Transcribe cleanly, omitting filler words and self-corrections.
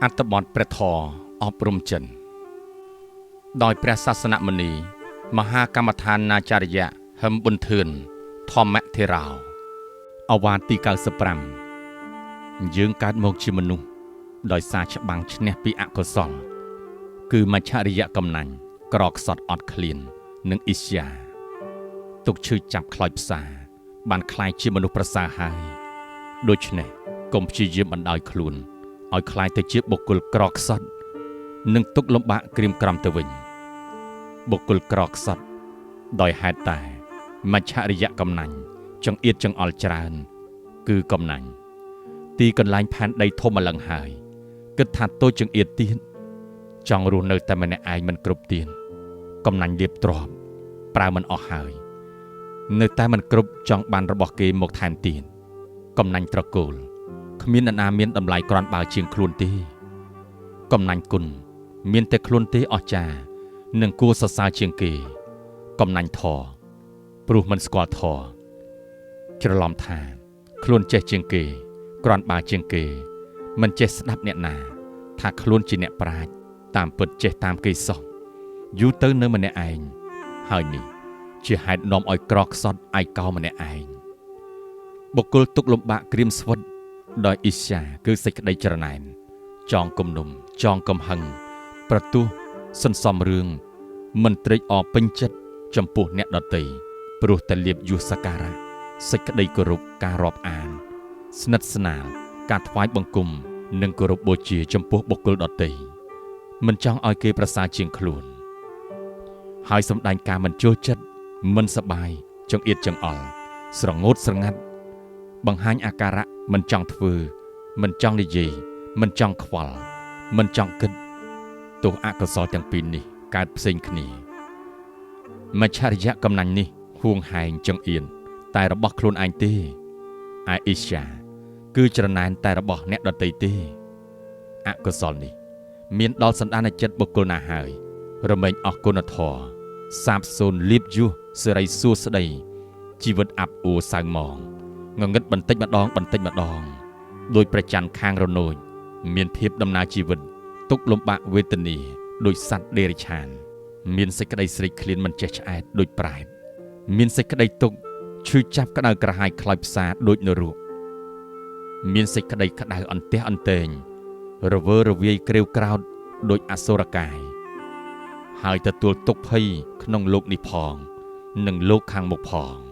អត្ថបទព្រះធម៌អប់រំចិនដោយព្រះសាសនមុនីមហាកម្មដ្ឋានាចារ្យហឹមប៊ុនធឿនធម្មធេរោអវាទទី95យើងកើតមកជាមនុស្សដោយសារច្បាំងឈ្នះពីអកុសលគឺមច្ឆរិយកំណាញ់ក្រខ្សត់អត់ឃ្លាននិងអ៊ីស្យាទុកឈឺចាប់ខ្លោចផ្សាបានខ្លាយជាមនុស្សប្រសើរហើយដូច្នេះកុំព្យាយាមបណ្ដោយខ្លួនឲ្យខ្លាយទៅជាបុគ្គលក្រខ្សត់និងទុកលំបាកក្រៀមក្រំទៅវិញបុគ្គលក្រខ្សត់ដោយហេតុតែមច្ឆរិយកំណាញ់ចង្អៀតចង្អល់ច្រើនគឺកំណាញ់ទីកន្លែងផែនដីធំម្លឹងហើយគិតថាតូចចង្អៀតទៀតចង់រស់នៅតែម្នាក់ឯងមិនគ្រប់ទៀតកំណាញ់លៀបទ្របប្រើមិនអស់ហើយនៅតែមិនគ្រប់ចង់បានរបស់គេមកថែមទៀតកំណាញ់ត្រកូលគ្មានអ្នកណាមានតម្លៃក្រាន់បើជាងខ្លួនទេកំណាញ់គុណមានតែខ្លួនទេអស្ចារ្យនិងគួរសរសើរជាងគេកំណាញ់ធរព្រោះមិនស្គាល់ធរច្រឡំថាខ្លួនចេះជាងគេក្រាន់បើជាងគេមិនចេះស្ដាប់អ្នកណាថាខ្លួនជាអ្នកប្រាជ្ញតាមពិតចេះតាមគេសោះយូរទៅនៅម្នាក់ឯងហើយនេះជាហេតុនាំឲ្យក្រខ្សត់ឯកោម្នាក់ឯងបុគ្គលទុកលំបាកក្រៀមស្វិតដោយអ៊ីស្យាគឺសេចក្តីច្រណែនចងគំនុំចងកំហឹងប្រទោះសន្សំរឿងមិនត្រេកអរពេញចិត្តចំពោះអ្នកដទៃព្រោះតែលៀបយុសការៈសេចក្តីគោរពការរាប់អានស្និទ្ធស្នាលការថ្វាយបង្គំនិងគោរពបូជាចំពោះបុគ្គលដទៃមិនចង់ឲ្យគេប្រសើរជាងខ្លួនហើយសម្ដែងការមិនចូលចិត្តមិនសប្បាយចង្អៀតចង្អល់ស្រងូតស្រងាត់បង្ហាញអាការៈមិនចង់ធ្វើមិនចង់និយាយមិនចង់ខ្វល់មិនចង់គិតទោះអកុសលទាំងពីរនេះកើតផ្សេងគ្នាមច្ឆរិយកំណាញ់នេះហួងហែងចង្អៀនតែរបស់ខ្លួនឯងទេឯអ៊ីស្យាគឺច្រណែនតែរបស់អ្នកដទៃទេអកុសលនេះមានដល់សន្តានចិត្តបុគ្គលណាហើយរមែងអស់គុណធម៌សាបសូន្យលៀបយុះសេរីសួស្តីជីវិតអាប់អួរសៅម៉ងងងឹតបន្តិចម្ដងដោយប្រច័ណ្ឌខាងរនោចមានភាពដំណើរជីវិតទុកលំបាកវេទនាដោយសត្វដេរិឆានមានសេចក្តីស្រេកឃ្លានមិនចេះឆ្អែតដូចប្រែតមានសេចក្តីទុកឈឺចាប់ក្តៅក្រហាយខ្លោចផ្សាដូចនរកមានសេចក្តីក្តៅអន្ទះអន្ទែងរវើរវាយក្រេវក្រោធដូចអសុរកាយហើយទទួលទុកភ័យក្នុងលោកនេះផងនិងលោកខាងមុខផង